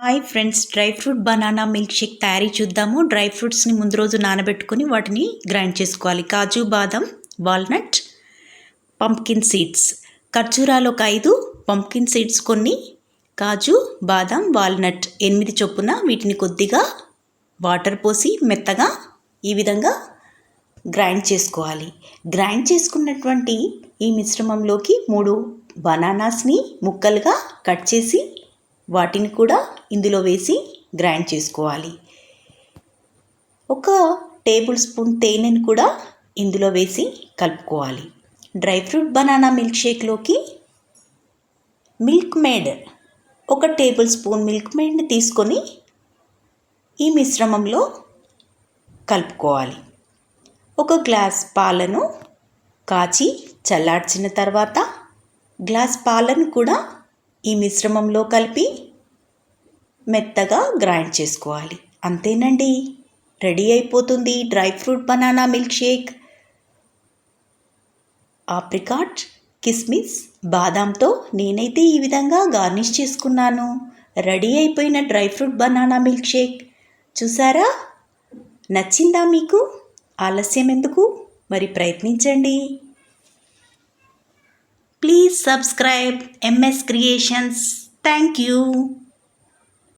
Hi friends, dry fruit banana milk shake తయారీ చూద్దాము. Dry ఫ్రూట్స్ని ముందు రోజు నానబెట్టుకొని వాటిని గ్రైండ్ చేసుకోవాలి. కాజు, బాదం, వాల్నట్, పంప్కిన్ సీడ్స్, ఖర్జూరాలు ఒక 5, పంప్కిన్ సీడ్స్ కొన్ని, కాజు, బాదం, వాల్నట్ 8 చొప్పున వీటిని కొద్దిగా వాటర్ పోసి మెత్తగా ఈ విధంగా గ్రైండ్ చేసుకోవాలి. గ్రైండ్ చేసుకున్నటువంటి ఈ మిశ్రమంలోకి 3 బనానాస్ని ముక్కలుగా కట్ చేసి వాటిని కూడా ఇందులో వేసి గ్రైండ్ చేసుకోవాలి. 1 టేబుల్ స్పూన్ తేనెను కూడా ఇందులో వేసి కలుపుకోవాలి. డ్రై ఫ్రూట్ బనానా మిల్క్ షేక్లోకి మిల్క్ మేడ్ 1 టేబుల్ స్పూన్ మిల్క్ మేడ్ని తీసుకొని ఈ మిశ్రమంలో కలుపుకోవాలి. 1 గ్లాస్ పాలను కాచి చల్లార్చిన తర్వాత గ్లాస్ పాలను కూడా ఈ మిశ్రమంలో కలిపి మెత్తగా గ్రైండ్ చేసుకోవాలి. అంతేనండి, రెడీ అయిపోతుంది dry fruit banana milk shake. Apricot, కిస్మిస్, బాదాంతో నేనైతే ఈ విధంగా గార్నిష్ చేసుకున్నాను. రెడీ అయిపోయిన dry fruit banana milk shake చూసారా? నచ్చిందా మీకు? ఆలస్యం ఎందుకు, మరి ప్రయత్నించండి. Please subscribe MS Creations. Thank you.